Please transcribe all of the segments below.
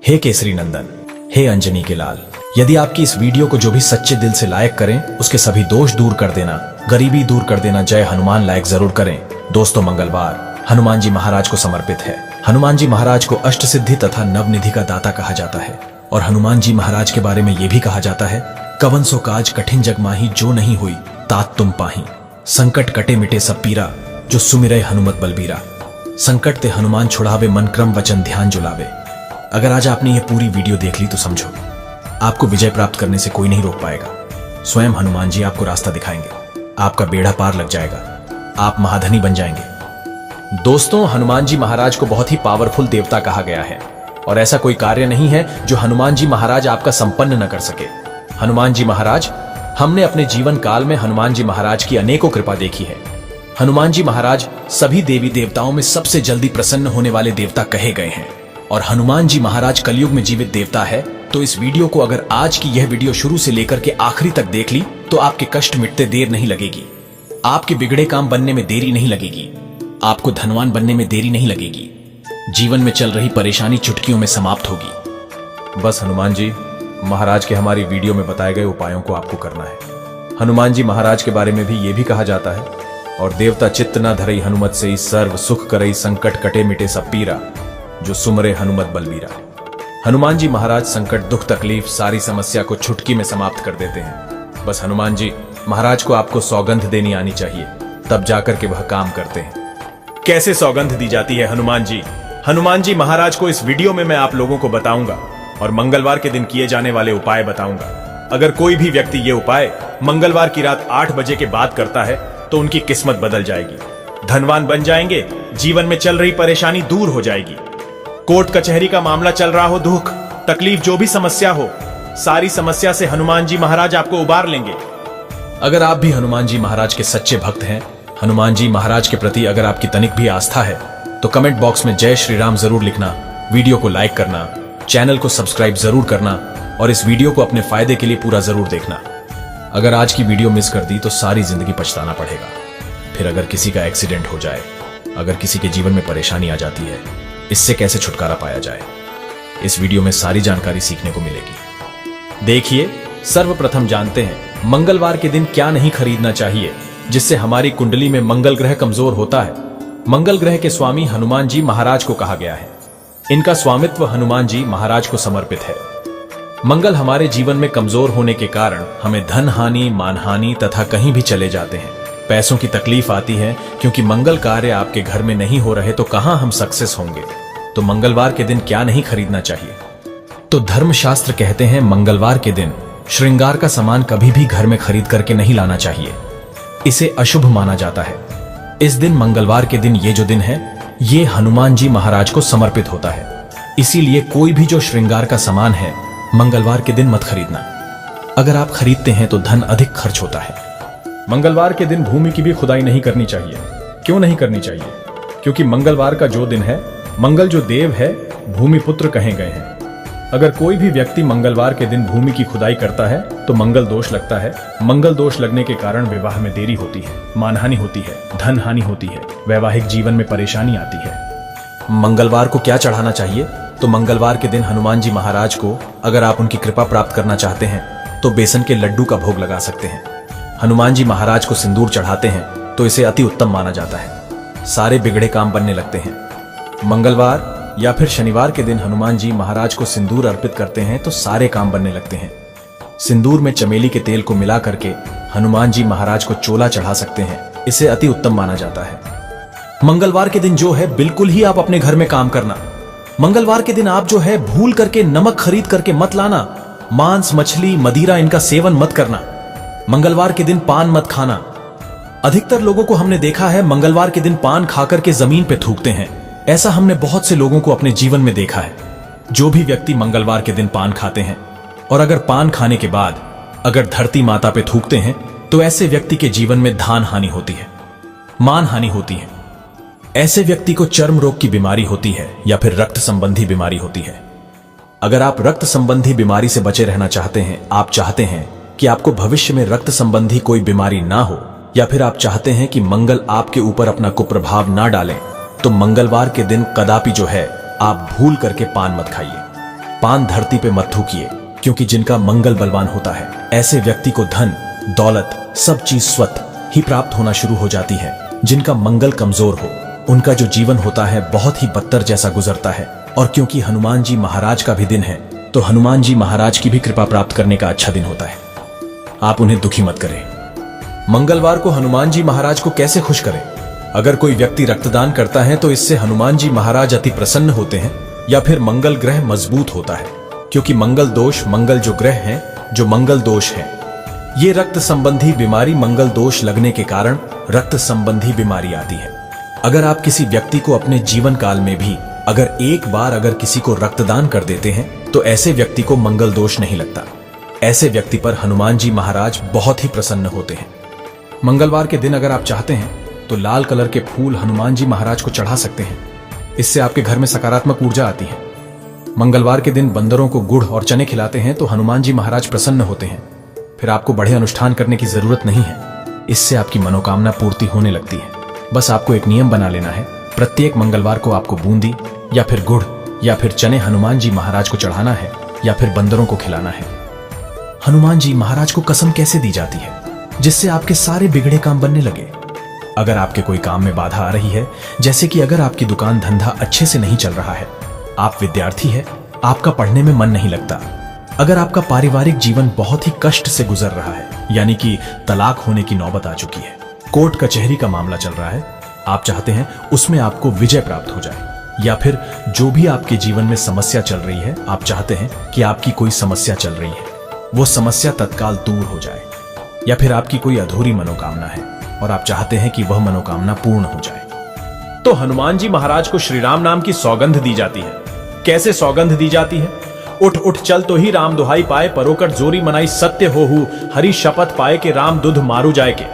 हे केसरी नंदन, हे अंजनी के लाल, यदि आपकी इस वीडियो को जो भी सच्चे दिल से लाइक करें उसके सभी दोष दूर कर देना, गरीबी दूर कर देना। जय हनुमान लाइक जरूर करें। दोस्तों, मंगलवार हनुमान जी महाराज को समर्पित है। हनुमान जी महाराज को अष्ट सिद्धि तथा नवनिधि का दाता कहा जाता है और हनुमान जी महाराज के बारे में यह भी कहा जाता है, कवन सो काज कठिन जग माही, जो नहीं हुई तात तुम पाही। संकट कटे मिटे सब पीरा, जो सुमिरै हनुमत बलबीरा। संकट ते हनुमान छुड़ावे, मन क्रम वचन ध्यान जुलावे। अगर आज आपने ये पूरी वीडियो देख ली तो समझो आपको विजय प्राप्त करने से कोई नहीं रोक पाएगा। स्वयं हनुमान जी आपको रास्ता दिखाएंगे, आपका बेड़ा पार लग जाएगा, आप महाधनी बन जाएंगे। दोस्तों, हनुमान जी महाराज को बहुत ही पावरफुल देवता कहा गया है और ऐसा कोई कार्य नहीं है जो हनुमान जी महाराज आपका संपन्न न कर सके। हनुमान जी महाराज, हमने अपने जीवन काल में हनुमान जी महाराज की अनेकों कृपा देखी है। हनुमान जी महाराज सभी देवी देवताओं में सबसे जल्दी प्रसन्न होने वाले देवता कहे गए हैं और हनुमान जी महाराज कलयुग में जीवित देवता है। तो इस वीडियो को अगर आज की यह वीडियो शुरू से लेकर के आखिरी तक देख ली तो आपके कष्ट मिटते देर नहीं लगेगी, आपके बिगड़े काम बनने में देरी नहीं लगेगी, आपको धनवान बनने में देरी नहीं लगेगी, जीवन में चल रही परेशानी चुटकियों में समाप्त होगी। बस हनुमान जी महाराज के हमारी वीडियो में बताए गए उपायों को आपको करना है। हनुमान जी महाराज के बारे में भी ये भी कहा जाता है, और देवता चित्त न धरई हनुमत से, सर्व सुख करई संकट कटे मिटे सब पीरा, जो सुमरे हनुमत बलबीरा। हनुमान जी महाराज संकट दुख तकलीफ सारी समस्या को चुटकी में समाप्त कर देते हैं। बस हनुमान जी महाराज को आपको सौगंध देनी आनी चाहिए, तब जाकर के वह काम करते हैं। कैसे सौगंध दी जाती है हनुमान जी? हनुमान जी महाराज को इस वीडियो में मैं आप लोगों को बताऊंगा और मंगलवार के दिन किए जाने वाले उपाय बताऊंगा। अगर कोई भी व्यक्ति ये उपाय मंगलवार की रात 8 बजे के बाद करता है तो उनकी किस्मत बदल जाएगी, धनवान बन जाएंगे, जीवन में चल रही परेशानी दूर हो जाएगी। कोर्ट कचहरी का मामला चल रहा हो, दुख तकलीफ जो भी समस्या हो, सारी समस्या से हनुमान जी महाराज आपको उबार लेंगे। अगर आप भी हनुमान जी महाराज के सच्चे भक्त हैं, हनुमान जी महाराज के प्रति अगर आपकी तनिक भी आस्था है तो कमेंट बॉक्स में जय श्री राम जरूर लिखना, वीडियो को लाइक करना, चैनल को सब्सक्राइब जरूर करना और इस वीडियो को अपने फायदे के लिए पूरा जरूर देखना। अगर आज की वीडियो मिस कर दी तो सारी जिंदगी पछताना पड़ेगा। फिर अगर किसी का एक्सीडेंट हो जाए, अगर किसी के जीवन में परेशानी आ जाती है, इससे कैसे छुटकारा पाया जाए, इस वीडियो में सारी जानकारी सीखने को मिलेगी। देखिए, सर्वप्रथम जानते हैं मंगलवार के दिन क्या नहीं खरीदना चाहिए जिससे हमारी कुंडली में मंगल ग्रह कमजोर होता है। मंगल ग्रह के स्वामी हनुमान जी महाराज को कहा गया है। इनका स्वामित्व हनुमान जी महाराज को समर्पित है। मंगल हमारे जीवन में कमजोर होने के कारण हमें धन हानि, मानहानि तथा कहीं भी चले जाते हैं, पैसों की तकलीफ आती है, क्योंकि मंगल कार्य आपके घर में नहीं हो रहे तो कहां हम सक्सेस होंगे। तो मंगलवार के दिन क्या नहीं खरीदना चाहिए? तो धर्मशास्त्र कहते हैं मंगलवार के दिन श्रृंगार का सामान कभी भी घर में खरीद करके नहीं लाना चाहिए, इसे अशुभ माना जाता है। इस दिन मंगलवार के दिन ये जो दिन है ये हनुमान जी महाराज को समर्पित होता है, इसीलिए कोई भी जो श्रृंगार का सामान है मंगलवार के दिन मत खरीदना। अगर आप खरीदते हैं तो धन अधिक खर्च होता है। मंगलवार के दिन भूमि की भी खुदाई नहीं करनी चाहिए। क्यों नहीं करनी चाहिए? क्योंकि मंगलवार का जो दिन है, मंगल जो देव है भूमि पुत्र कहे गए हैं। अगर कोई भी व्यक्ति मंगलवार के दिन भूमि की खुदाई करता है तो मंगल दोष लगता है। मंगल दोष लगने के कारण विवाह में देरी होती है, मानहानि होती है, धन हानि होती है, वैवाहिक जीवन में परेशानी आती है। मंगलवार को क्या चढ़ाना चाहिए? तो मंगलवार के दिन हनुमान जी महाराज को अगर आप उनकी कृपा प्राप्त करना चाहते हैं तो बेसन के लड्डू का भोग लगा सकते हैं। हनुमान जी महाराज को सिंदूर चढ़ाते हैं तो इसे अति उत्तम माना जाता है, सारे बिगड़े काम बनने लगते हैं। मंगलवार या फिर शनिवार के दिन हनुमान जी महाराज को सिंदूर अर्पित करते हैं तो सारे काम बनने लगते हैं। सिंदूर में चमेली के तेल को मिला करके हनुमान जी महाराज को चोला चढ़ा सकते हैं, इसे अति उत्तम माना जाता है। मंगलवार के दिन जो है बिल्कुल ही आप अपने घर में काम करना। मंगलवार के दिन आप जो है भूल करके नमक खरीद करके मत लाना, मांस मछली मदिरा इनका सेवन मत करना। मंगलवार के दिन पान मत खाना। अधिकतर लोगों को हमने देखा है मंगलवार के दिन पान खाकर के जमीन पे थूकते हैं। ऐसा हमने बहुत से लोगों को अपने जीवन में देखा है। जो भी व्यक्ति मंगलवार के दिन पान खाते हैं और अगर पान खाने के बाद अगर धरती माता पे थूकते हैं तो ऐसे व्यक्ति के जीवन में धान हानि होती है, मान हानि होती है। ऐसे व्यक्ति को चर्म रोग की बीमारी होती है या फिर रक्त संबंधी बीमारी होती है। अगर आप रक्त संबंधी बीमारी से बचे रहना चाहते हैं, आप चाहते हैं कि आपको भविष्य में रक्त संबंधी कोई बीमारी ना हो, या फिर आप चाहते हैं कि मंगल आपके ऊपर अपना कुप्रभाव ना डालें, तो मंगलवार के दिन कदापि जो है आप भूल करके पान मत खाइए। पान धरती पे मत थूकिए, क्योंकि जिनका मंगल बलवान होता है ऐसे व्यक्ति को धन, दौलत, सब चीज स्वतः ही प्राप्त होना शुरू हो जाती है। जिनका मंगल कमजोर हो उनका जो जीवन होता है बहुत ही बदतर जैसा गुजरता है। और क्योंकि हनुमान जी महाराज का भी दिन है, तो हनुमान जी महाराज की भी कृपा प्राप्त करने का अच्छा दिन होता है। आप उन्हें दुखी मत करें। मंगलवार को हनुमान जी महाराज को कैसे खुश करें? अगर कोई व्यक्ति रक्तदान करता है तो इससे हनुमान जी महाराज अति प्रसन्न होते हैं, या फिर मंगल ग्रह मजबूत होता है, क्योंकि मंगल दोष, मंगल जो ग्रह हैं, जो मंगल दोष है, ये रक्त संबंधी बीमारी, मंगल दोष लगने के कारण रक्त संबंधी बीमारी आती है। अगर आप किसी व्यक्ति को अपने जीवन काल में भी अगर एक बार अगर किसी को रक्तदान कर देते हैं तो ऐसे व्यक्ति को मंगल दोष नहीं लगता। ऐसे व्यक्ति पर हनुमान जी महाराज बहुत ही प्रसन्न होते हैं। मंगलवार के दिन अगर आप चाहते हैं तो लाल कलर के फूल हनुमान जी महाराज को चढ़ा सकते हैं। इससे आपके घर में सकारात्मक ऊर्जा आती है। मंगलवार के दिन बंदरों को गुड़ और चने खिलाते हैं तो हनुमान जी महाराज प्रसन्न होते हैं। फिर आपको बड़े अनुष्ठान करने की जरूरत नहीं है। इससे आपकी मनोकामना पूर्ति होने लगती है। बस आपको एक नियम बना लेना है, प्रत्येक मंगलवार को आपको बूंदी या फिर गुड़ या फिर चने हनुमान जी महाराज को चढ़ाना है या फिर बंदरों को खिलाना है। हनुमान जी महाराज को कसम कैसे दी जाती है? जिससे आपके सारे बिगड़े काम बनने लगे। अगर आपके कोई काम में बाधा आ रही है, जैसे कि अगर आपकी दुकान धंधा अच्छे से नहीं चल रहा है, आप विद्यार्थी है, आपका पढ़ने में मन नहीं लगता, अगर आपका पारिवारिक जीवन बहुत ही कष्ट से गुजर रहा है, यानी कि तलाक होने की नौबत आ चुकी है, कोर्ट कचहरी का मामला चल रहा है, आप चाहते हैं उसमें आपको विजय प्राप्त हो जाए, या फिर जो भी आपके जीवन में समस्या चल रही है, आप चाहते हैं कि आपकी कोई समस्या चल रही है वो समस्या तत्काल दूर हो जाए, या फिर आपकी कोई अधूरी मनोकामना है और आप चाहते हैं कि वह मनोकामना पूर्ण हो जाए, तो हनुमान जी महाराज को श्री राम नाम की सौगंध दी जाती है। कैसे सौगंध दी जाती है? उठ उठ चल तो ही राम दुहाई पाए, परोकर जोरी मनाई सत्य होहु, हरि शपथ पाए के राम दुध मारू जाए के।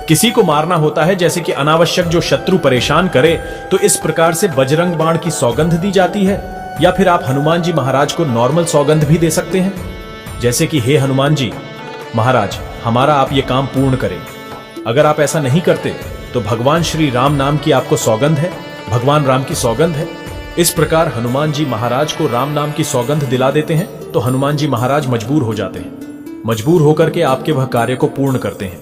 किसी को मारना होता है, जैसे कि अनावश्यक जो शत्रु परेशान करे, तो इस प्रकार से बजरंग बाण की सौगंध दी जाती है। या फिर आप हनुमान जी महाराज को नॉर्मल सौगंध भी दे सकते हैं, जैसे कि हे हनुमान जी महाराज, हमारा आप ये काम पूर्ण करें। अगर आप ऐसा नहीं करते तो भगवान श्री राम नाम की आपको सौगंध है, भगवान राम की सौगंध है। इस प्रकार हनुमान जी महाराज को राम नाम की सौगंध दिला देते हैं तो हनुमान जी महाराज मजबूर हो जाते हैं। मजबूर होकर के आपके वह कार्य को पूर्ण करते हैं।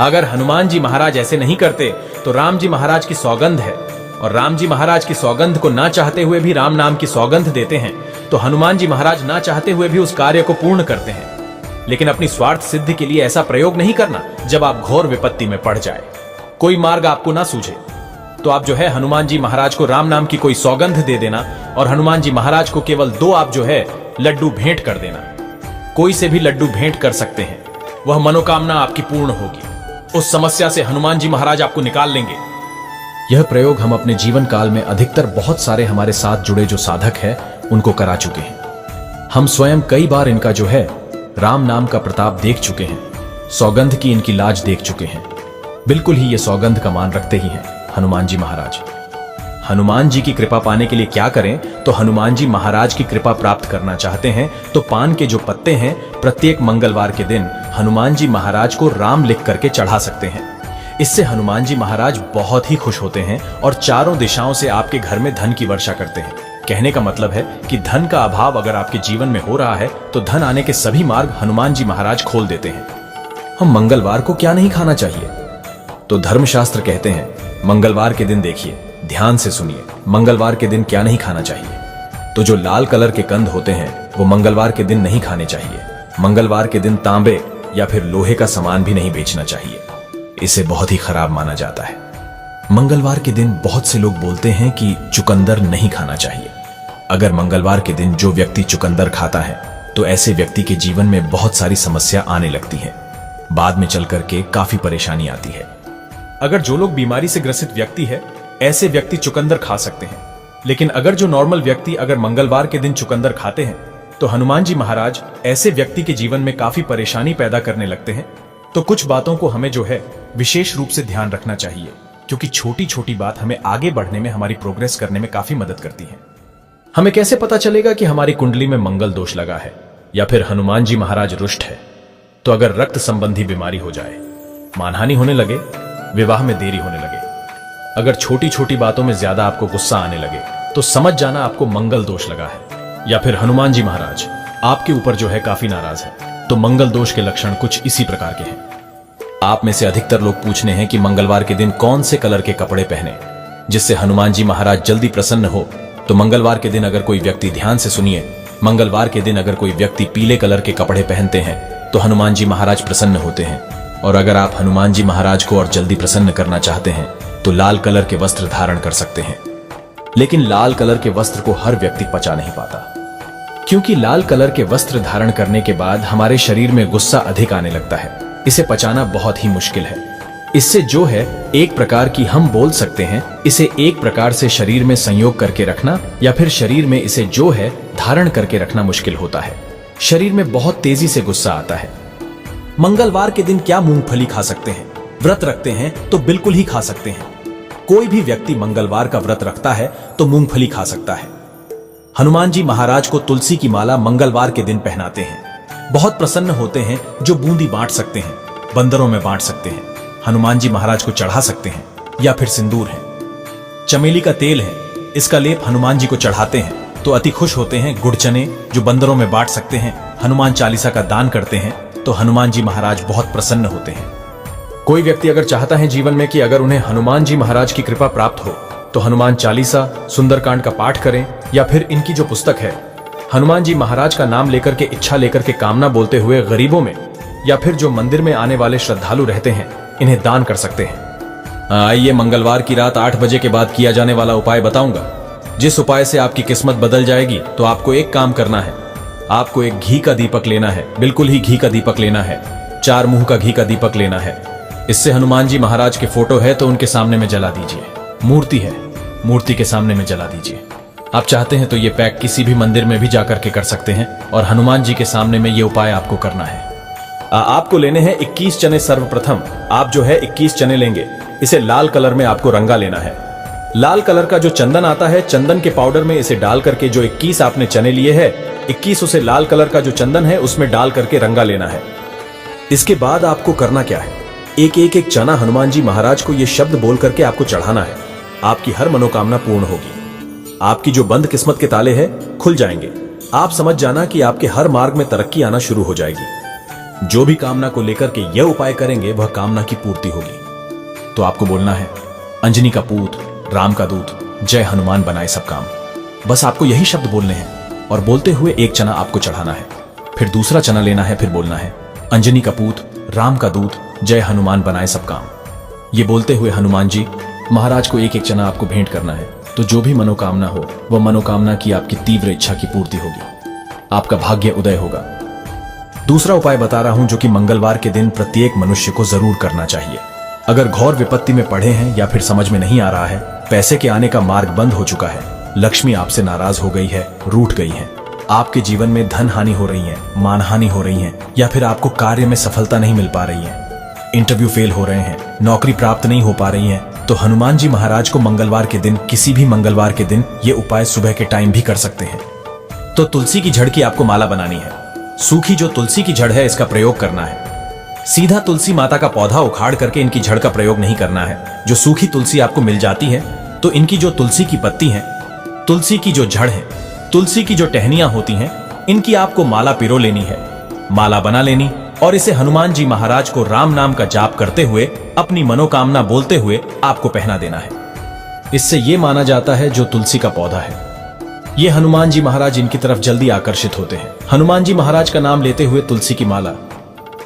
अगर हनुमान जी महाराज ऐसे नहीं करते तो राम जी महाराज की सौगंध है, और राम जी महाराज की सौगंध को ना चाहते हुए भी राम नाम की सौगंध देते हैं, तो हनुमान जी महाराज ना चाहते हुए भी उस कार्य को पूर्ण करते हैं। लेकिन अपनी स्वार्थ सिद्धि के लिए ऐसा प्रयोग नहीं करना जब आप घोर विपत्ति में पड़ जाए, कोई मार्ग आपको ना सूझे, तो आप जो है हनुमान जी महाराज को राम नाम की कोई सौगंध दे देना, और हनुमान जी महाराज को केवल 2 आप जो है लड्डू भेंट कर देना। कोई से भी लड्डू भेंट कर सकते हैं, वह मनोकामना आपकी पूर्ण होगी। उस समस्या से हनुमान जी महाराज आपको निकाल लेंगे। यह प्रयोग हम अपने जीवन काल में अधिकतर बहुत सारे हमारे साथ जुड़े जो साधक हैं उनको करा चुके हैं। हम स्वयं कई बार इनका जो है राम नाम का प्रताप देख चुके हैं, सौगंध की इनकी लाज देख चुके हैं। बिल्कुल ही ये सौगंध का मान रखते ही हैं हनुमान जी महाराज। हनुमान जी की कृपा पाने के लिए क्या करें? तो हनुमान जी महाराज की कृपा प्राप्त करना चाहते हैं तो पान के जो पत्ते हैं प्रत्येक मंगलवार के दिन हनुमान जी महाराज को राम लिख करके चढ़ा सकते हैं। इससे हनुमान जी महाराज बहुत ही खुश होते हैं और चारों दिशाओं से आपके घर में धन की वर्षा करते हैं। कहने का मतलब है कि धन का अभाव अगर आपके जीवन में हो रहा है तो धन आने के सभी मार्ग हनुमान जी महाराज खोल देते हैं। हम मंगलवार को क्या नहीं खाना चाहिए? तो धर्मशास्त्र कहते हैं मंगलवार के दिन देखिए, ध्यान से सुनिए, मंगलवार के दिन क्या नहीं खाना चाहिए। तो जो लाल कलर के कंद होते हैं वो मंगलवार के दिन नहीं खाने चाहिए। मंगलवार के दिन तांबे या फिर लोहे का सामान भी नहीं बेचना चाहिए, इसे बहुत ही खराब माना जाता है। मंगलवार के दिन बहुत से लोग बोलते हैं कि चुकंदर नहीं खाना चाहिए। अगर मंगलवार के दिन जो व्यक्ति चुकंदर खाता है तो ऐसे व्यक्ति के जीवन में बहुत सारी समस्या आने लगती है, बाद में चल करके काफी परेशानी आती है। अगर जो लोग बीमारी से ग्रसित व्यक्ति है ऐसे व्यक्ति चुकंदर खा सकते हैं, लेकिन अगर जो नॉर्मल व्यक्ति अगर मंगलवार के दिन चुकंदर खाते हैं तो हनुमान जी महाराज ऐसे व्यक्ति के जीवन में काफी परेशानी पैदा करने लगते हैं। तो कुछ बातों को हमें जो है विशेष रूप से ध्यान रखना चाहिए, क्योंकि छोटी छोटी बात हमें आगे बढ़ने में, हमारी प्रोग्रेस करने में काफी मदद करती है। हमें कैसे पता चलेगा कि हमारी कुंडली में मंगल दोष लगा है या फिर हनुमान जी महाराज रुष्ट है? तो अगर रक्त संबंधी बीमारी हो जाए, मानहानि होने लगे, विवाह में देरी होने लगे, अगर छोटी छोटी बातों में ज्यादा आपको गुस्सा आने लगे, तो समझ जाना आपको मंगल दोष लगा है। या फिर हनुमान जी महाराज आपके ऊपर जो है काफी नाराज है, तो मंगल दोष के लक्षण कुछ इसी प्रकार के हैं। आप में से अधिकतर लोग पूछने हैं कि मंगलवार के दिन कौन से कलर के कपड़े पहने जिससे हनुमान जी महाराज जल्दी प्रसन्न हो। तो मंगलवार के दिन अगर कोई व्यक्ति, ध्यान से सुनिए, मंगलवार के दिन अगर कोई व्यक्ति पीले कलर के कपड़े पहनते हैं तो हनुमान जी महाराज प्रसन्न होते हैं। और अगर आप हनुमान जी महाराज को और जल्दी प्रसन्न करना चाहते हैं तो लाल कलर के वस्त्र धारण कर सकते हैं। लेकिन लाल कलर के वस्त्र को हर व्यक्ति पचा नहीं पाता, क्योंकि लाल कलर के वस्त्र धारण करने के बाद हमारे शरीर में गुस्सा अधिक आने लगता है। इसे पचाना बहुत ही मुश्किल है। इससे जो है एक प्रकार की, हम बोल सकते हैं इसे एक प्रकार से शरीर में संयोग करके रखना या फिर शरीर में इसे जो है धारण करके रखना मुश्किल होता है। शरीर में बहुत तेजी से गुस्सा आता है। मंगलवार के दिन क्या मूंगफली खा सकते हैं? व्रत रखते हैं तो बिल्कुल ही खा सकते हैं। कोई भी व्यक्ति मंगलवार का व्रत रखता है तो मूंगफली खा सकता है। हनुमान जी महाराज को तुलसी की माला मंगलवार के दिन पहनाते हैं। बहुत प्रसन्न होते हैं जो बूंदी बांट सकते हैं, बंदरों में बांट सकते हैं, हनुमान जी महाराज को चढ़ा सकते हैं, या फिर सिंदूर है, चमेली का तेल है, इसका लेप हनुमान जी को चढ़ाते हैं तो अति खुश होते हैं। गुड़ चने जो बंदरों में बांट सकते हैं, हनुमान चालीसा का दान करते हैं तो हनुमान जी महाराज बहुत प्रसन्न होते हैं। कोई व्यक्ति अगर चाहता है जीवन में कि अगर उन्हें हनुमान जी महाराज की कृपा प्राप्त हो तो हनुमान चालीसा, सुंदरकांड का पाठ करें, या फिर इनकी जो पुस्तक है हनुमान जी महाराज का नाम लेकर के, इच्छा लेकर के, कामना बोलते हुए गरीबों में या फिर जो मंदिर में आने वाले श्रद्धालु रहते हैं इन्हें दान कर सकते हैं। आइए मंगलवार की रात 8 बजे के बाद किया जाने वाला उपाय बताऊंगा, जिस उपाय से आपकी किस्मत बदल जाएगी। तो आपको एक काम करना है, आपको एक घी का दीपक लेना है, बिल्कुल ही घी का दीपक लेना है, 4 मुंह का घी का दीपक लेना है। इससे हनुमान जी महाराज के फोटो है तो उनके सामने में जला दीजिए, मूर्ति है, मूर्ति के सामने में जला दीजिए। आप चाहते हैं तो ये पैक किसी भी मंदिर में भी जाकर के कर सकते हैं और हनुमान जी के सामने में ये उपाय आपको करना है। आपको लेने हैं 21 चने। सर्वप्रथम आप जो है 21 चने लेंगे, इसे लाल कलर में आपको रंगा लेना है। लाल कलर का जो चंदन आता है, चंदन के पाउडर में इसे डाल करके, जो 21 आपने चने लिए हैं, 21 उसे लाल कलर का जो चंदन है उसमें डाल करके रंगा लेना है। इसके बाद आपको करना क्या है, एक चना हनुमान जी महाराज को ये शब्द बोल करके आपको चढ़ाना है। आपकी हर मनोकामना पूर्ण होगी। आपकी जो बंद किस्मत के ताले हैं खुल जाएंगे। आप समझ जाना कि आपके हर मार्ग में तरक्की आना शुरू हो जाएगी। जो भी कामना को लेकर के यह उपाय करेंगे वह कामना की पूर्ति होगी। तो आपको बोलना है, अंजनी का पूत, राम का दूत, जय हनुमान बनाए सब काम। बस आपको यही शब्द बोलने हैं और बोलते हुए एक चना आपको चढ़ाना है, फिर दूसरा चना लेना है, फिर बोलना है, अंजनी का पूत, राम का दूत, जय हनुमान बनाए सब काम। ये बोलते हुए हनुमान जी महाराज को एक चना आपको भेंट करना है। तो जो भी मनोकामना हो वह मनोकामना की आपकी तीव्र इच्छा की पूर्ति होगी, आपका भाग्य उदय होगा। दूसरा उपाय बता रहा हूं जो कि मंगलवार के दिन प्रत्येक मनुष्य को जरूर करना चाहिए। अगर घोर विपत्ति में पड़े हैं या फिर समझ में नहीं आ रहा है, पैसे के आने का मार्ग बंद हो चुका है, लक्ष्मी आपसे नाराज हो गई है, रूठ गई है, आपके जीवन में धन हानि हो रही है, मानहानि हो रही है, या फिर आपको कार्य में सफलता नहीं मिल पा रही है, इंटरव्यू फेल हो रहे हैं, नौकरी प्राप्त नहीं हो पा रही है, तो हनुमान जी महाराज को मंगलवार के दिन, किसी भी मंगलवार के दिन ये उपाय सुबह के टाइम भी कर सकते हैं। तो तुलसी की जड़ की आपको माला बनानी है। सूखी जो तुलसी की जड़ है इसका प्रयोग करना है। सीधा तुलसी माता का पौधा उखाड़ करके इनकी जड़ का प्रयोग नहीं करना है। जो सूखी तुलसी आपको मिल जाती है तो इनकी जो तुलसी की पत्ती है, तुलसी की जो जड़ है, तुलसी की जो टहनियां होती हैं, इनकी आपको माला पिरो लेनी है, माला बना लेनी और इसे हनुमान जी महाराज को राम नाम का जाप करते हुए, अपनी मनोकामना बोलते हुए आपको पहना देना है। इससे यह माना जाता है जो तुलसी का पौधा है, ये हनुमान जी महाराज इनकी तरफ जल्दी आकर्षित होते हैं। हनुमान जी महाराज का नाम लेते हुए तुलसी की माला,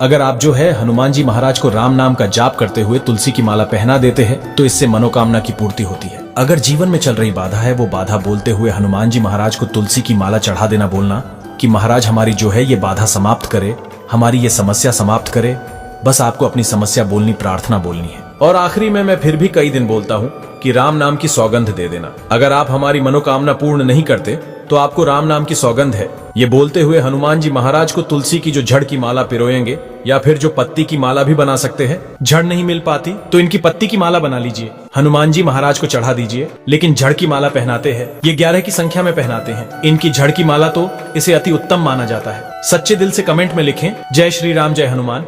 अगर आप जो है हनुमान जी महाराज को राम नाम का जाप करते हुए तुलसी की माला पहना देते हैं तो इससे मनोकामना की पूर्ति होती है। अगर जीवन में चल रही बाधा है, वो बाधा बोलते हुए हनुमान जी महाराज को तुलसी की माला चढ़ा देना, बोलना कि महाराज हमारी जो है ये बाधा समाप्त करे, हमारी ये समस्या समाप्त करे। बस आपको अपनी समस्या बोलनी, प्रार्थना बोलनी है। और आखिरी में मैं फिर भी कई दिन बोलता हूँ कि राम नाम की सौगंध दे देना। अगर आप हमारी मनोकामना पूर्ण नहीं करते तो आपको राम नाम की सौगंध है। ये बोलते हुए हनुमान जी महाराज को तुलसी की जो जड़ की माला पिरोएंगे या फिर जो पत्ती की माला भी बना सकते हैं। जड़ नहीं मिल पाती तो इनकी पत्ती की माला बना लीजिए, हनुमान जी महाराज को चढ़ा दीजिए, लेकिन जड़ की माला पहनाते हैं, ये 11 की संख्या में पहनाते हैं। इनकी जड़ की माला तो इसे अति उत्तम माना जाता है। सच्चे दिल से कमेंट में लिखें, जय श्री राम, जय हनुमान।